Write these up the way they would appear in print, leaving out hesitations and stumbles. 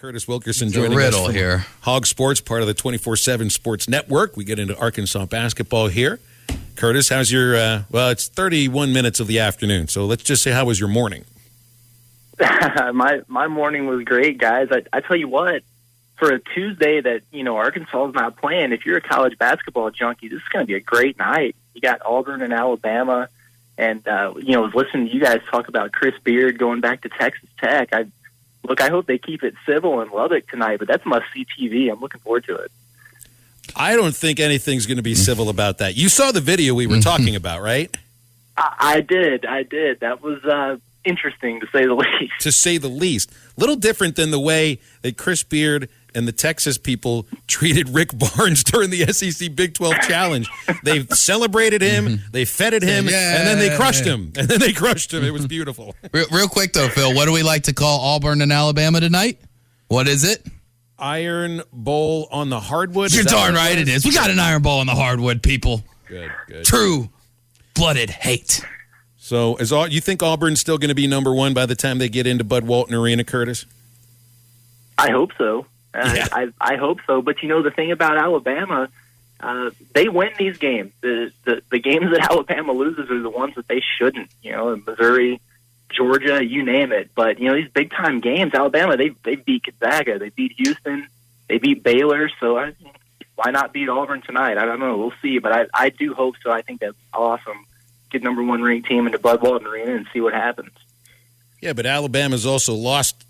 Curtis Wilkerson joining us from here. HawgSports, part of the 24/7 Sports Network. We get into Arkansas basketball here. Curtis, how's your, it's 31 minutes of the afternoon, so let's just say, how was your morning? My morning was great, guys. I tell you what, for a Tuesday that, Arkansas is not playing, if you're a college basketball junkie, this is going to be a great night. You got Auburn and Alabama, and, I was listening to you guys talk about Chris Beard going back to Texas Tech. I hope they keep it civil in Lubbock tonight, but that's must-see TV. I'm looking forward to it. I don't think anything's going to be civil about that. You saw the video we were talking about, right? I did. That was interesting, to say the least. To say the least. Little different than the way that Chris Beard and the Texas people treated Rick Barnes during the SEC Big 12 Challenge. They celebrated him, they feted him, and then they crushed him. It was beautiful. Real quick, though, Phil, what do we like to call Auburn and Alabama tonight? What is it? Iron Bowl on the hardwood. You're darn right it is. We got an Iron Bowl on the hardwood, people. Good. True-blooded hate. So you think Auburn's still going to be number one by the time they get into Bud Walton Arena, Curtis? I hope so. I hope so. But, the thing about Alabama, they win these games. The games that Alabama loses are the ones that they shouldn't. Missouri, Georgia, you name it. But, these big-time games, Alabama, they beat Gonzaga. They beat Houston. They beat Baylor. So why not beat Auburn tonight? I don't know. We'll see. But I do hope so. I think that's awesome. Get number one ranked team into Bud Walton Arena and see what happens. Yeah, but Alabama's also lost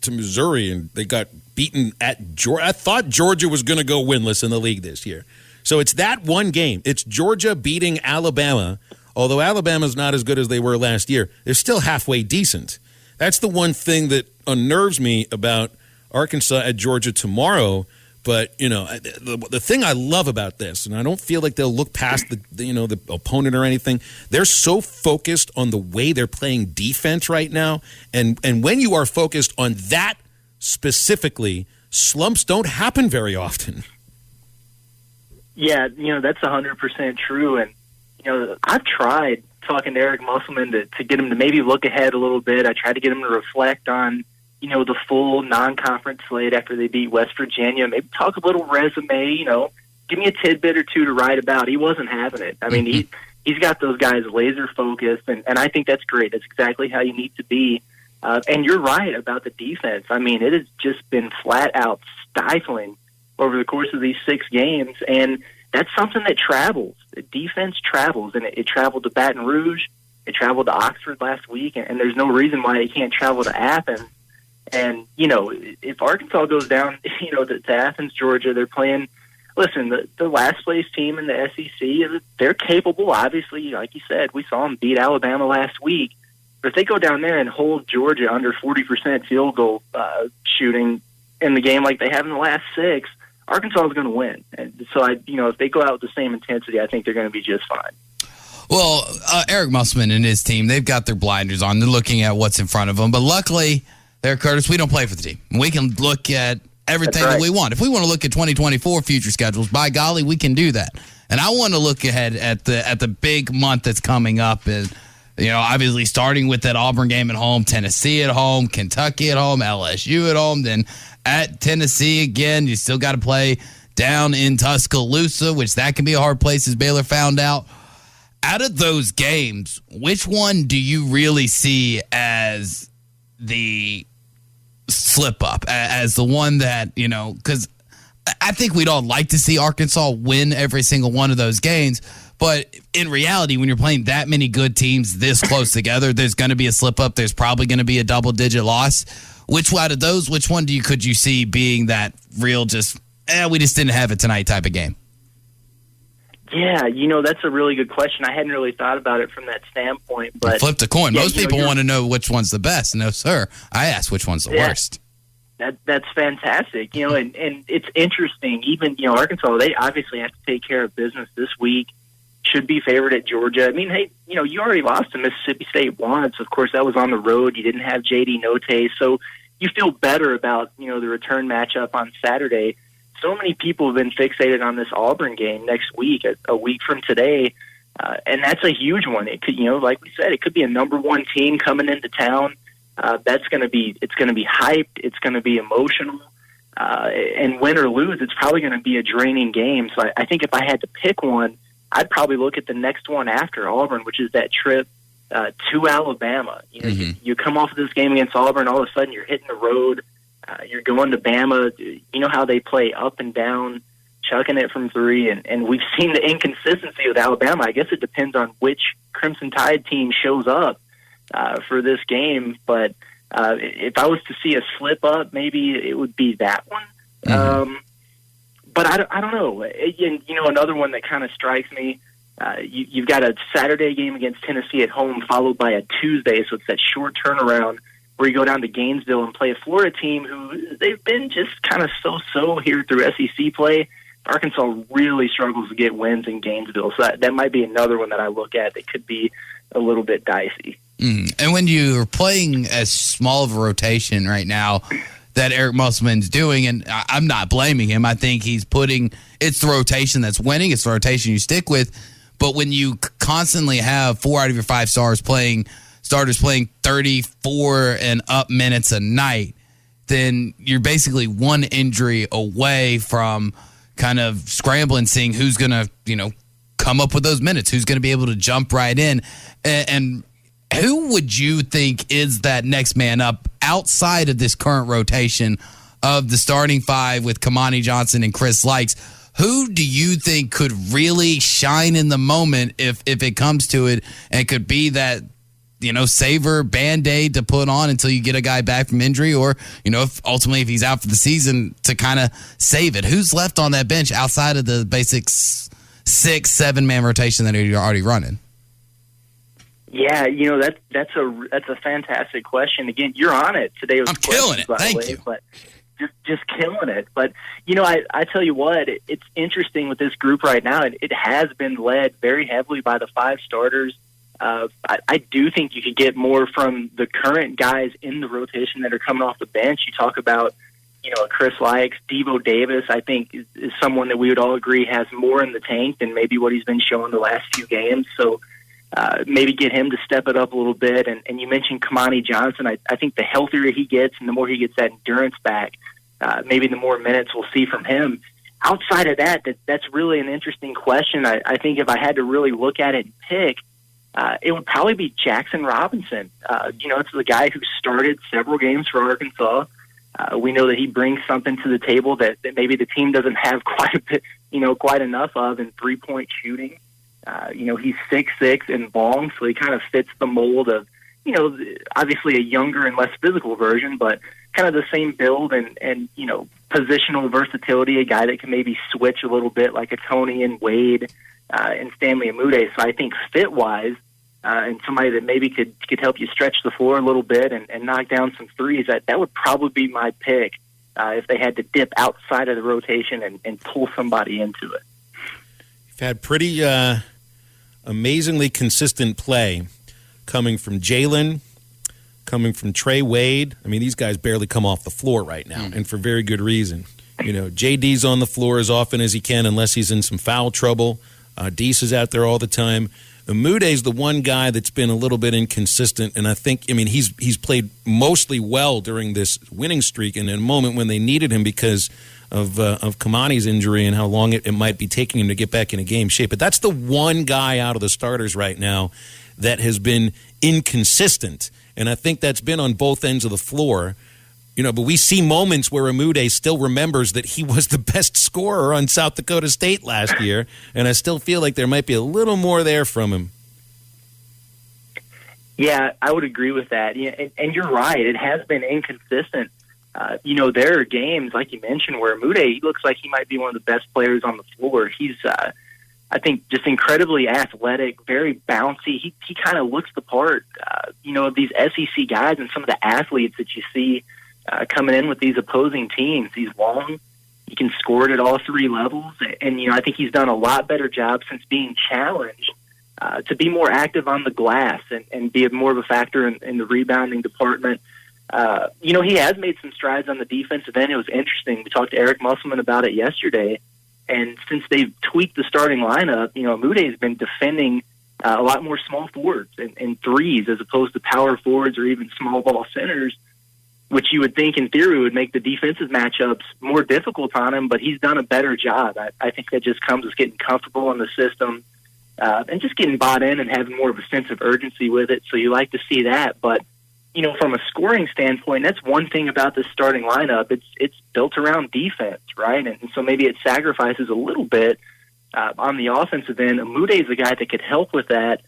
to Missouri, and they got beaten at Georgia. I thought Georgia was going to go winless in the league this year. So it's that one game. It's Georgia beating Alabama. Although Alabama's not as good as they were last year, they're still halfway decent. That's the one thing that unnerves me about Arkansas at Georgia tomorrow. But, the thing I love about this, and I don't feel like they'll look past the opponent or anything, they're so focused on the way they're playing defense right now. And when you are focused on that specifically, slumps don't happen very often. Yeah, that's 100% true. And, I've tried talking to Eric Musselman to get him to maybe look ahead a little bit. I tried to get him to reflect on the full non-conference slate after they beat West Virginia. Maybe talk a little resume, give me a tidbit or two to write about. He wasn't having it. I mean, he's got those guys laser focused, and I think that's great. That's exactly how you need to be. And you're right about the defense. I mean, it has just been flat out stifling over the course of these 6 games, and that's something that travels. The defense travels, and it traveled to Baton Rouge. It traveled to Oxford last week, and there's no reason why it can't travel to Athens. And, if Arkansas goes down, to Athens, Georgia, they're playing, listen, the last place team in the SEC, they're capable, obviously. Like you said, we saw them beat Alabama last week. But if they go down there and hold Georgia under 40% field goal shooting in the game like they have in the last 6, Arkansas is going to win. And so, if they go out with the same intensity, I think they're going to be just fine. Well, Eric Musselman and his team, they've got their blinders on. They're looking at what's in front of them. But luckily, there, Curtis, we don't play for the team. We can look at everything that we want. If we want to look at 2024 future schedules, by golly, we can do that. And I want to look ahead at the big month that's coming up. And, obviously starting with that Auburn game at home, Tennessee at home, Kentucky at home, LSU at home, then at Tennessee again. You still got to play down in Tuscaloosa, which that can be a hard place, as Baylor found out. Out of those games, which one do you really see as the slip up, as the one that, because I think we'd all like to see Arkansas win every single one of those games, but in reality, when you're playing that many good teams this close together, there's going to be a slip up. There's probably going to be a double-digit loss. Which out of those, which one could you see being that real we just didn't have it tonight type of game? Yeah, that's a really good question. I hadn't really thought about it from that standpoint. But flip a coin. Most people want to know which one's the best. No, sir. I asked which one's the worst. That's fantastic. And it's interesting. Even, Arkansas, they obviously have to take care of business this week. Should be favored at Georgia. I mean, hey, you already lost to Mississippi State once. Of course, that was on the road. You didn't have J.D. Notae. So you feel better about, the return matchup on Saturday. So many people have been fixated on this Auburn game next week, a week from today, and that's a huge one. It could, like we said, it could be a number one team coming into town. It's going to be hyped. It's going to be emotional. And win or lose, it's probably going to be a draining game. So I think if I had to pick one, I'd probably look at the next one after Auburn, which is that trip to Alabama. You come off of this game against Auburn, all of a sudden you're hitting the road. You're going to Bama. You know how they play up and down, chucking it from three, and we've seen the inconsistency with Alabama. I guess it depends on which Crimson Tide team shows up for this game, but if I was to see a slip up, maybe it would be that one. But I don't know. Another one that kind of strikes me, you've got a Saturday game against Tennessee at home followed by a Tuesday, so it's that short turnaround where you go down to Gainesville and play a Florida team who they've been just kind of so-so here through SEC play. Arkansas really struggles to get wins in Gainesville, so that might be another one that I look at that could be a little bit dicey. And when you're playing as small of a rotation right now that Eric Musselman's doing, and I'm not blaming him, I think he's it's the rotation that's winning, it's the rotation you stick with, but when you constantly have 4 out of your 5 starters playing 34 and up minutes a night, then you're basically one injury away from kind of scrambling, seeing who's going to, come up with those minutes, who's going to be able to jump right in. And who would you think is that next man up outside of this current rotation of the starting 5 with Kamani Johnson and Chris Likes? Who do you think could really shine in the moment if it comes to it, and could be that, saver Band-Aid to put on until you get a guy back from injury, or, if he's out for the season, to kind of save it? Who's left on that bench outside of the basic 6-7 man rotation that you're already running? Yeah, that's a fantastic question. Again, you're on it today. I'm killing it. Thank you. But just killing it. But I tell you what, it's interesting with this group right now. It has been led very heavily by the 5 starters. I do think you could get more from the current guys in the rotation that are coming off the bench. You talk about, Chris Likes, Devo Davis, I think is someone that we would all agree has more in the tank than maybe what he's been showing the last few games. So maybe get him to step it up a little bit. And you mentioned Kamani Johnson. I think the healthier he gets and the more he gets that endurance back, maybe the more minutes we'll see from him. Outside of that's really an interesting question. I think if I had to really look at it and pick, it would probably be Jackson Robinson. It's the guy who started several games for Arkansas. We know that he brings something to the table that maybe the team doesn't have quite enough of in 3-point shooting. He's 6'6" and long, so he kind of fits the mold of, obviously a younger and less physical version, but kind of the same build and positional versatility, a guy that can maybe switch a little bit like a Tony and Wade and Stanley Amude. So I think fit-wise, and somebody that maybe could help you stretch the floor a little bit and knock down some threes, that would probably be my pick if they had to dip outside of the rotation and pull somebody into it. You've had pretty amazingly consistent play coming from Jalen, coming from Trey Wade. I mean, these guys barely come off the floor right now, and for very good reason. JD's on the floor as often as he can unless he's in some foul trouble. Deese is out there all the time. Amude's the one guy that's been a little bit inconsistent, and he's played mostly well during this winning streak, and in a moment when they needed him because of Kamani's injury and how long it might be taking him to get back into game shape. But that's the one guy out of the starters right now that has been inconsistent, and I think that's been on both ends of the floor. But we see moments where Amude still remembers that he was the best scorer on South Dakota State last year, and I still feel like there might be a little more there from him. Yeah, I would agree with that. Yeah, and you're right. It has been inconsistent. There are games, like you mentioned, where Amude, he looks like he might be one of the best players on the floor. He's, I think, just incredibly athletic, very bouncy. He kind of looks the part, of these SEC guys and some of the athletes that you see coming in with these opposing teams. He's long. He can score it at all 3 levels. And, I think he's done a lot better job since being challenged to be more active on the glass and be more of a factor in the rebounding department. He has made some strides on the defensive end. It was interesting. We talked to Eric Musselman about it yesterday. And since they've tweaked the starting lineup, Amude has been defending a lot more small forwards and threes as opposed to power forwards or even small ball centers, which you would think in theory would make the defensive matchups more difficult on him, but he's done a better job. I think that just comes with getting comfortable in the system and just getting bought in and having more of a sense of urgency with it. So you like to see that. But, from a scoring standpoint, that's one thing about this starting lineup. It's built around defense, right? And so maybe it sacrifices a little bit on the offensive end. Amude is a guy that could help with that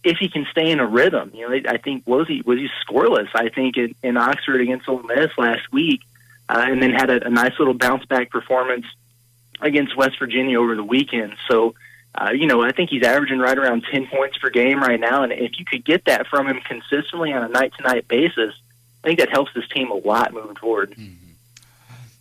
if he can stay in a rhythm. I think was he scoreless, I think, in Oxford against Ole Miss last week, and then had a nice little bounce back performance against West Virginia over the weekend. So, I think he's averaging right around 10 points per game right now, and if you could get that from him consistently on a night-to-night basis, I think that helps this team a lot moving forward. Mm-hmm.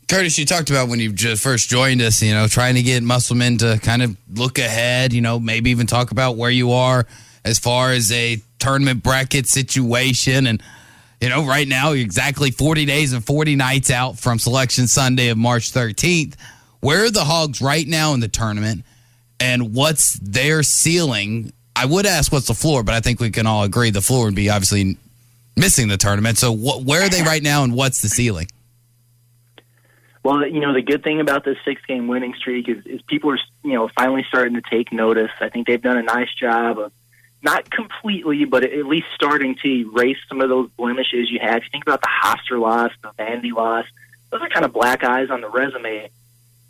Curtis, you talked about when you just first joined us, trying to get Musselman to kind of look ahead, maybe even talk about where you are as far as a tournament bracket situation. And, right now you're exactly 40 days and 40 nights out from Selection Sunday of March 13th. Where are the Hogs right now in the tournament, and what's their ceiling? I would ask what's the floor, but I think we can all agree the floor would be obviously missing the tournament. So where are they right now, and what's the ceiling? Well, the good thing about this 6-game winning streak is people are, finally starting to take notice. I think they've done a nice job of not completely, but at least starting to erase some of those blemishes you had. If you think about the Hoster loss, the Vandy loss, those are kind of black eyes on the resume.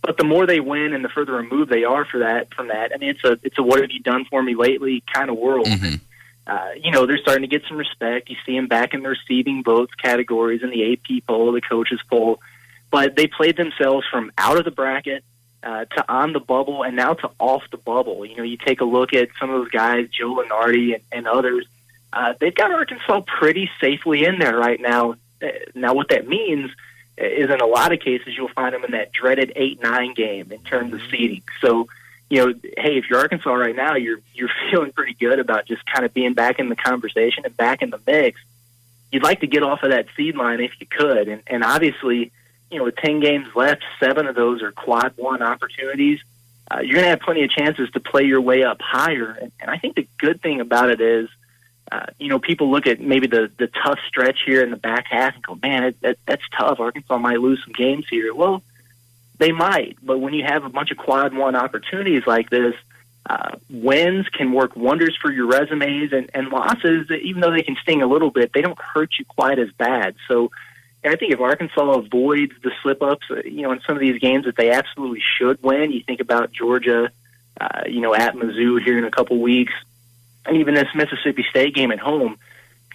But the more they win and the further removed they are from that, I mean, it's a what have you done for me lately kind of world. Mm-hmm. They're starting to get some respect. You see them back in their receiving votes categories in the AP poll, the coaches poll. But they played themselves from out of the bracket to on the bubble and now to off the bubble. You take a look at some of those guys, Joe Lenardi and others. They've got Arkansas pretty safely in there right now. Now, what that means is in a lot of cases you'll find them in that dreaded 8-9 game in terms of seeding. So, hey, if you're Arkansas right now, you're feeling pretty good about just kind of being back in the conversation and back in the mix. You'd like to get off of that seed line if you could. And obviously, with 10 games left, 7 of those are quad one opportunities. You're going to have plenty of chances to play your way up higher. And I think the good thing about it is, people look at maybe the tough stretch here in the back half and go, man, that's tough. Arkansas might lose some games here. Well, they might. But when you have a bunch of quad one opportunities like this, wins can work wonders for your resumes, and losses, even though they can sting a little bit, they don't hurt you quite as bad. So I think if Arkansas avoids the slip-ups, in some of these games that they absolutely should win, you think about Georgia, at Mizzou here in a couple weeks, and even this Mississippi State game at home,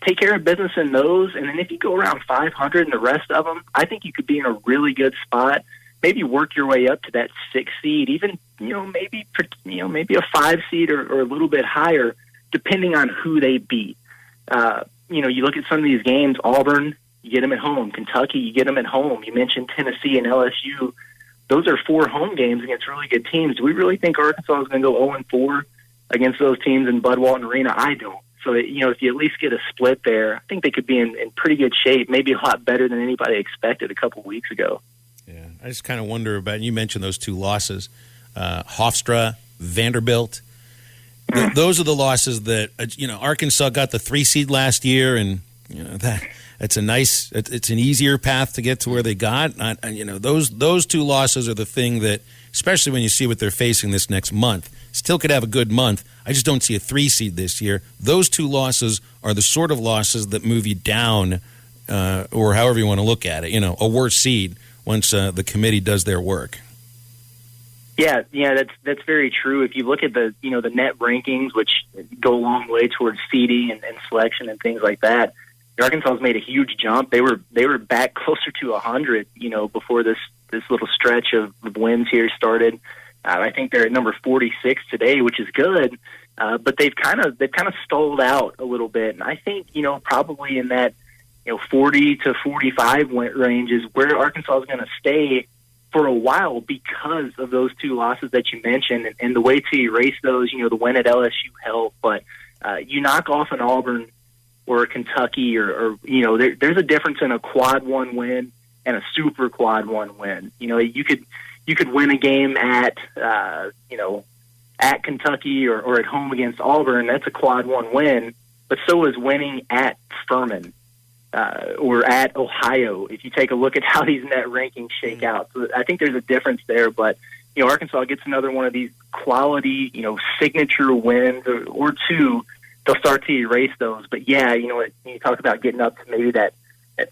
take care of business in those, and then if you go around 500 in the rest of them, I think you could be in a really good spot. Maybe work your way up to that 6 seed, even maybe a 5 seed or a little bit higher, depending on who they beat. You look at some of these games, Auburn, you get them at home. Kentucky, you get them at home. You mentioned Tennessee and LSU. Those are 4 home games against really good teams. Do we really think Arkansas is going to go 0-4 against those teams in Bud Walton Arena? I don't. So, if you at least get a split there, I think they could be in pretty good shape, maybe a lot better than anybody expected a couple weeks ago. Yeah, I just kind of wonder about, you mentioned those 2 losses, Hofstra, Vanderbilt. Those are the losses that, Arkansas got the 3 seed last year, and, it's an easier path to get to where they got. Those 2 losses are the thing that, especially when you see what they're facing this next month, still could have a good month. I just don't see a 3 seed this year. Those 2 losses are the sort of losses that move you down, or however you want to look at it, a worse seed once the committee does their work. Yeah, that's very true. If you look at the net rankings, which go a long way towards seeding and selection and things like that, Arkansas's made a huge jump. They were back closer to 100, before this little stretch of wins here started. I think they're at number 46 today, which is good. But they've kind of stalled out a little bit, and I think probably in that 40 to 45 range is where Arkansas is going to stay for a while because of those 2 losses that you mentioned, and the way to erase those, the win at LSU helped, but you knock off an Auburn or Kentucky, or there's a difference in a quad one win and a super quad one win. You could win a game at at Kentucky or at home against Auburn. That's a quad one win, but so is winning at Furman or at Ohio. If you take a look at how these net rankings shake out, so I think there's a difference there. But Arkansas gets another one of these quality, signature wins or two. They'll start to erase those. But yeah, when you talk about getting up to maybe that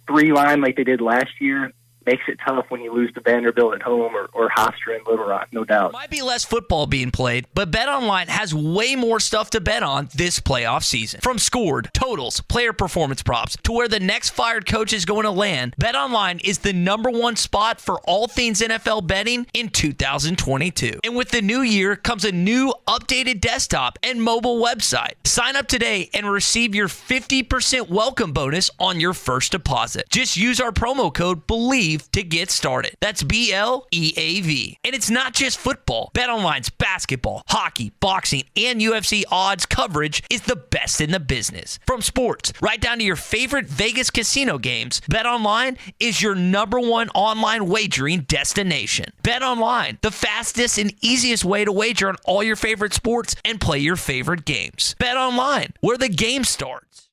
3 line like they did last year, makes it tough when you lose to Vanderbilt at home or Hofstra in Little Rock, no doubt. Might be less football being played, but BetOnline has way more stuff to bet on this playoff season. From scored, totals, player performance props, to where the next fired coach is going to land, BetOnline is the #1 spot for all things NFL betting in 2022. And with the new year comes a new updated desktop and mobile website. Sign up today and receive your 50% welcome bonus on your first deposit. Just use our promo code BELIEVE to get started. That's BLEAV. And it's not just football. BetOnline's basketball, hockey, boxing, and UFC odds coverage is the best in the business. From sports right down to your favorite Vegas casino games, BetOnline is your #1 online wagering destination. BetOnline, the fastest and easiest way to wager on all your favorite sports and play your favorite games. BetOnline, where the game starts.